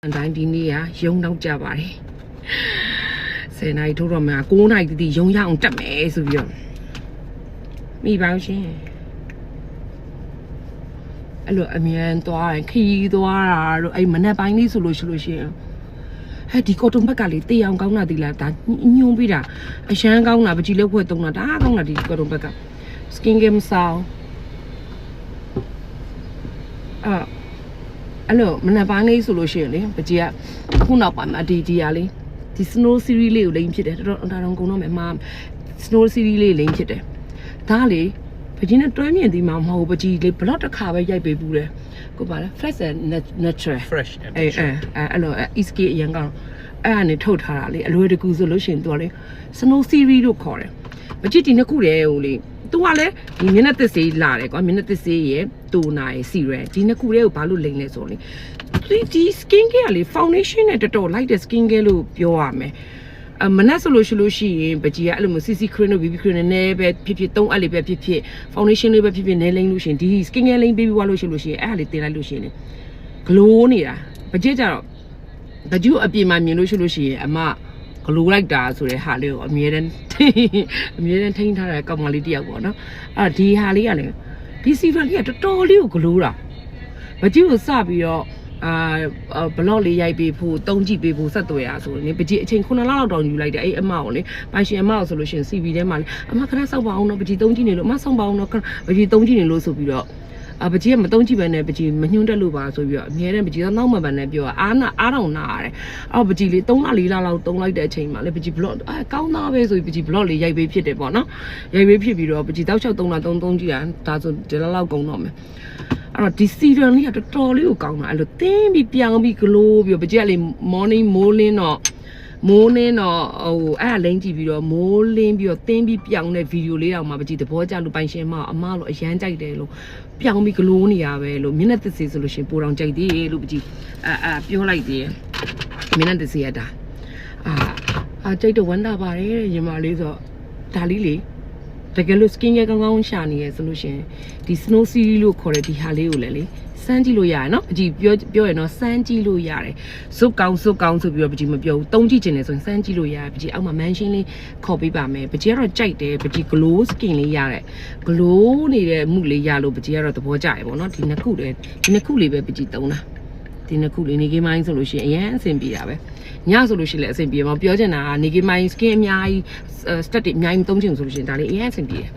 တိုင်းဒီနေ့ကရုံနောက်ကြပါတယ်10နိုင်ထိုးတော့မှ9နိုင်တီရုံရအောင်တက်မယ်ဆိုပြီးတော့မိပါရှင်အဲ့လိုအမြန်သွားရင်ခီးသွားတာတို့အဲ့မနက်ပိုင်းလေးဆိုလို့ရှိရင်ဟဲ့ဒီကော်တုံဘက်ကလေတေးအောင်ကောင်းတာဒီလားဒါညွှန်းပြီးတာအရှမ်းကောင်းတာပကြည်လောက်ဖွဲ့တုံးတာဒါကောင်းတာဒီကော်တုံဘက်က skin game sound အဲ့လိုမနက်ပိုင်းလေးဆိုလို့ရှိရင်လေပကြည်ကအခုနောက်ပိုင်းမှာဒီရလေးဒီ snow series လေးကိုလိမ့်ဖြစ်တယ်တော်တော်ဒါတော့ကုန်တော့မယ်မှာ snow series လေးလိမ့်ဖြစ်တယ်ဒါလေပကြည်နဲ့တွဲမြင်ဒီမှာမဟုတ်ပကြည်လေဘလော့တစ်ခါပဲရိုက်ပေးဘူးတယ်ကိုပါလဲ fresh and natural fresh and အဲ့လို ESK အရင်ကောင်အဲ့အနေထုတ်ထားတာလေအလွယ်တကူဆိုလို့ရှိရင်သူကလေ snow series လို့ခေါ်တယ်ပကြည်ဒီနှစ်ခုတည်းဟိုလေသူကလည်းဒီမျက်နှာသစ်စေးလာတယ်ကွာမျက်နှာသစ်စေးရဲ့တူနာရဲ့စီရဲဒီနှစ်ခုတည်းကိုဘာလို့လိမ့်လဲဆိုတော့လေဒီ skin care လေ foundation နဲ့တော်တော်လိုက်တဲ့ skin care လို့ပြောရမယ်မနက်ဆိုလို့ရှိရင်ပကြည်ကအဲ့လိုမျိုး CC cream တို့ BB cream နဲ့နဲပဲဖြစ်ဖြစ်3အဲ့လေးပဲဖြစ်ဖြစ် foundation လေးပဲဖြစ်ဖြစ်နဲလိမ့်လို့ရှိရင်ဒီ skin care လိမ့်ပေးပြီးွားလို့ရှိရင်အဲ့ဟာလေးတင်လိုက်လို့ရှိရင် glow နေတာပကြည်ကြတော့ပကြည်အပြင်မှာမြင်လို့ရှိရင်အမဂလိုလိုက်တာဆိုတဲ့ဟာလေးကိုအမြဲတမ်းထိန်းထားတဲ့ကောင်မလေးတယောက်ပေါ့နော်အဲ့ဒီဟာလေးကလည်းဒီစီဗန်လေးကတော်တော်လေးကိုဂလိုတာမကြည့်ကိုစပြီးတော့ဘလော့လေးရိုက်ပေးဖို့တုံးကြည့်ပေးဖို့ဆက်သွယ်ရဆိုရင်ပကြည့်အချိန်9လလောက်တောင်ယူလိုက်တယ်အဲ့အမကိုလေပိုင်ရှင်အမကိုဆိုလို့ရှိရင် CV ထဲမှာလေအမခဏစောက်ပါအောင်တော့ပကြည့်တုံးကြည့်နေလို့အမစောက်ပါအောင်တော့ပကြည့်တုံးကြည့်နေလို့ဆိုပြီးတော့ပကြည်ကမတုံးကြည့်ပဲနဲ့ပကြည်မညှိုးတက်လို့ပါဆိုပြီးတော့အများနဲ့ပကြည်တော့နောက်မှပန်နဲ့ပြောအားတော့နာရတယ်အော်ပကြည်လေး3လ4လလောက်တုံးလိုက်တဲ့အချိန်မှာလေပကြည်ဘလော့ကောင်းသားပဲဆိုပြီးပကြည်ဘလော့လေးရိုက်ပေးဖြစ်တယ်ပေါ့နော်ရိုက်ပေးဖြစ်ပြီးတော့ပကြည်တောက်လျှောက်3လ3ကြည့်တာဒါဆိုဒီလောက်ကုန်တော့မယ်အဲ့တော့ဒီစီရန်လေးကတော်တော်လေးကိုကောင်းတာအဲ့လိုတင်းပြီးပြောင်းပြီးဂလိုးပြီးပကြည်ကလေ morning မိုးလင်းတော့ဟိုအဲ့ဒါလိမ့်ကြည့်ပြီးတော့မိုးလင်းပြီးတော့တင်းပြီးပြောင်းတဲ့ဗီဒီယိုလေးတောင်မှပကြည်သဘောကျလို့ပိုင်ရှင်မအမလို့အရန်ကြိုက်တယ်လို့ပြောင်းပြီးဂလိုးနေရပဲလို့မျက်နှာသစ်စေးဆိုလို့ရှင်ပိုတောင်ကြိုက်သေးတယ်လို့ပကြည်ပြောလိုက်သေးတယ်မျက်နှာသစ်စေးရတာကြိုက်တော့ဝမ်းသာပါတယ်ညီမလေးဆိုဒါလေးလေတကယ်လို့ skin care ကောင်းကောင်းရှာနေရဆိုလို့ရှင်ဒီ snow series လို့ခေါ်တဲ့ဒီဟာလေးကိုလည်းစမ်းကြည့်လို့ရတယ်နော်ပကြည်ပြောရနော်စမ်းကြည့်လို့ရတယ်ဇုတ်ကောင်းဆိုပြီးတော့ပကြည်မပြောဘူးတုံးကြည့်ချင်တယ်ဆိုရင်စမ်းကြည့်လို့ရတယ်ပကြည်အောက်မှာ mention လေးခေါ်ပေးပါမယ်ပကြည်ကတော့ကြိုက်တယ်ပကြည် glow skin လေးရတယ် glow နေတဲ့မှုလေးရလို့ပကြည်ကတော့သဘောကျရပေါ့နော်ဒီနှစ်ခုလေးပဲပကြည်တုံးတာဒီနှစ်ခုလေးနေကိမိုင်းဆိုလို့ရှိရင်အရင်အဆင်ပြေတာပဲညဆိုလို့ရှိရင်လည်းအဆင်ပြေမှာပြောချင်တာကနေကိမိုင်း skin အများကြီး stat တွေအများကြီးမသုံးချင်ဆိုလို့ရှိရင်ဒါလေးအရင်အဆင်ပြေတယ်